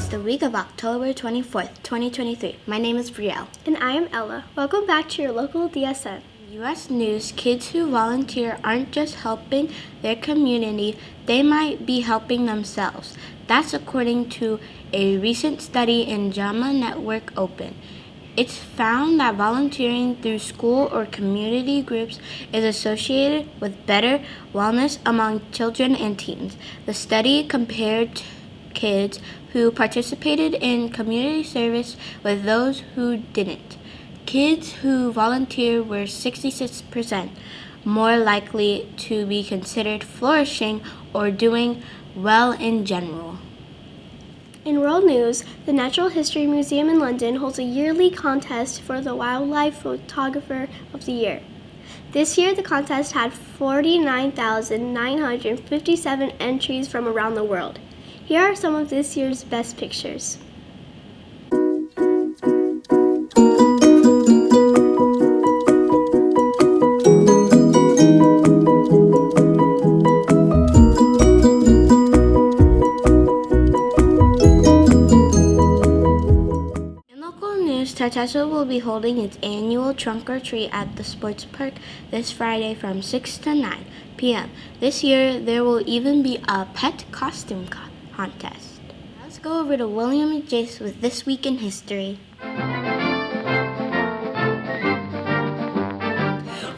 It's the week of October 24th, 2023. My name is Brielle. And I am Ella. Welcome back to your local DSN. U.S. News, kids who volunteer aren't just helping their community, they might be helping themselves. That's according to a recent study in JAMA Network Open. It's found that volunteering through school or community groups is associated with better wellness among children and teens. The study compared kids who participated in community service with those who didn't. Kids who volunteered were 66% more likely to be considered flourishing or doing well in general. In world news, the Natural History Museum in London holds a yearly contest for the Wildlife Photographer of the Year. This year, the contest had 49,957 entries from around the world. Here are some of this year's best pictures. Tartessa will be holding its annual Trunk or Treat at the sports park this Friday from 6 to 9 p.m. This year, there will even be a pet costume contest. Let's go over to William and Jace with This Week in History.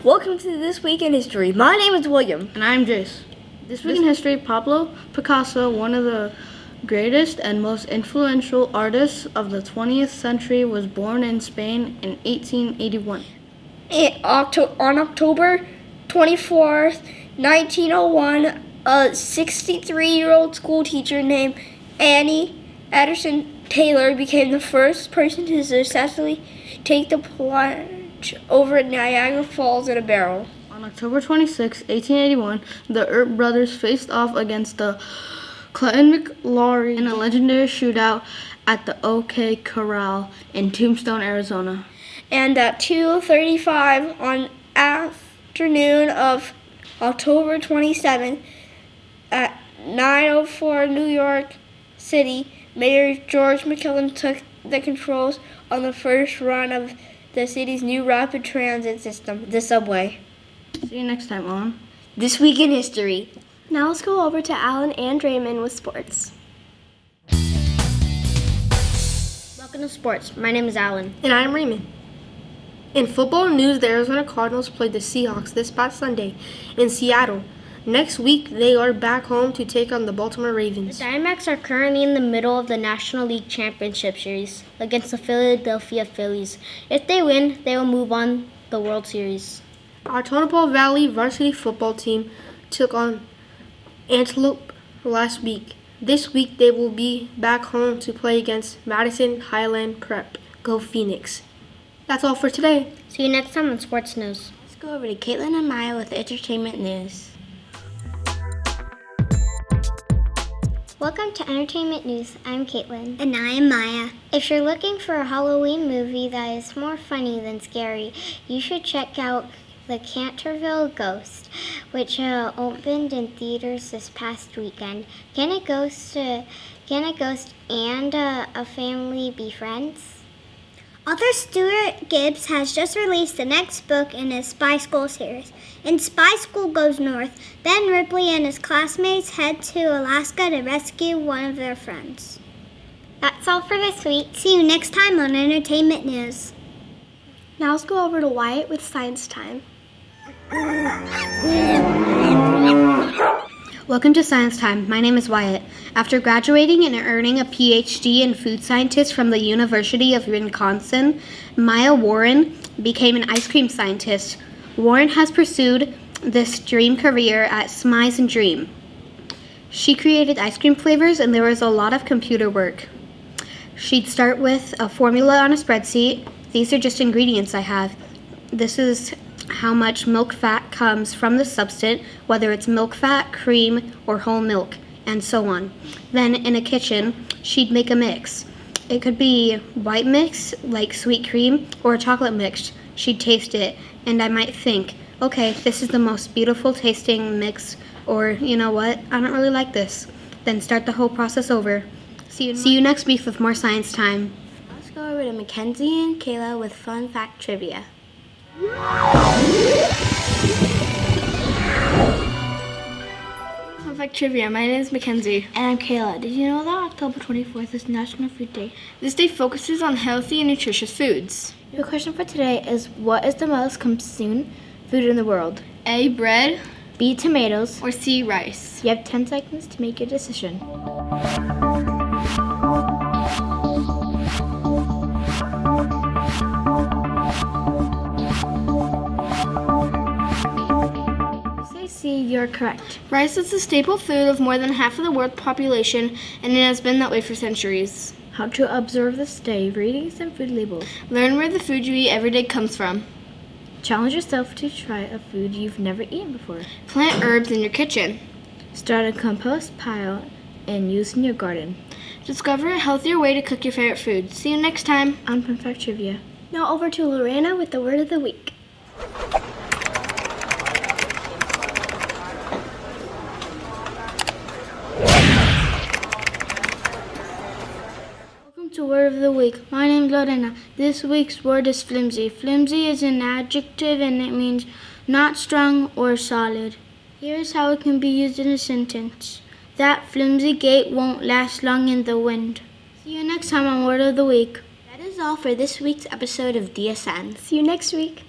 Welcome to This Week in History. My name is William. And I'm Jace. This week in history, Pablo Picasso, one of the greatest and most influential artists of the 20th century, was born in Spain in 1881. On October 24th, 1901, a 63-year-old school teacher named Annie Anderson Taylor became the first person to successfully take the plunge over Niagara Falls in a barrel. On October 26, 1881, the Earp brothers faced off against the Clinton McLaurin in a legendary shootout at the OK Corral in Tombstone, Arizona. And at 2:35 on afternoon of October 27, at 9:04 New York City, Mayor George McClellan took the controls on the first run of the city's new rapid transit system, the subway. See you next time on This Week in History. Now let's go over to Alan and Raymond with sports. Welcome to sports. My name is Alan. And I'm Raymond. In football news, the Arizona Cardinals played the Seahawks this past Sunday in Seattle. Next week, they are back home to take on the Baltimore Ravens. The Diamondbacks are currently in the middle of the National League Championship Series against the Philadelphia Phillies. If they win, they will move on the World Series. Our Tonopah Valley varsity football team took on Antelope last week. This week, they will be back home to play against Madison Highland Prep. Go Phoenix. That's all for today. See you next time on Sports News. Let's go over to Caitlin and Maya with entertainment news. Welcome to Entertainment News. I'm Caitlin. And I'm Maya. If you're looking for a Halloween movie that is more funny than scary, you should check out The Canterville Ghost, which opened in theaters this past weekend. Can a ghost and a family be friends? Author Stuart Gibbs has just released the next book in his Spy School series. In Spy School Goes North, Ben Ripley and his classmates head to Alaska to rescue one of their friends. That's all for this week. See you next time on Entertainment News. Now let's go over to Wyatt with Science Time. Welcome to Science Time. My name is Wyatt. After graduating and earning a PhD in food scientist from the University of Wisconsin, Maya Warren became an ice cream scientist. Warren has pursued this dream career at Smize and Dream. She created ice cream flavors, and there was a lot of computer work. She'd start with a formula on a spreadsheet. These are just ingredients I have. This is how much milk fat comes from the substance, whether it's milk fat, cream, or whole milk, and so on. Then in a kitchen, she'd make a mix. It could be white mix, like sweet cream, or a chocolate mix. She'd taste it, and I might think, okay, this is the most beautiful tasting mix, or you know what, I don't really like this. Then start the whole process over. See you next week with more science time. Let's go over to Mackenzie and Kayla with fun fact trivia. Fun fact trivia. My name is Mackenzie. And I'm Kayla. Did you know that October 24th is National Food Day? This day focuses on healthy and nutritious foods. Your question for today is, what is the most consumed food in the world? A, bread, B, tomatoes. or C, rice. You have 10 seconds to make your decision. Say C, you're correct. Rice is the staple food of more than half of the world population, and it has been that way for centuries. How to observe this day, reading some food labels. Learn where the food you eat every day comes from. Challenge yourself to try a food you've never eaten before. Plant herbs in your kitchen. Start a compost pile and use in your garden. Discover a healthier way to cook your favorite food. See you next time. On Fun Fact Trivia. Now over to Lorena with the word of the week. Welcome to Word of the Week. My name is Lorena. This week's word is flimsy. Flimsy is an adjective and it means not strong or solid. Here's how it can be used in a sentence. That flimsy gate won't last long in the wind. See you next time on Word of the Week. That is all for this week's episode of DSN. See you next week.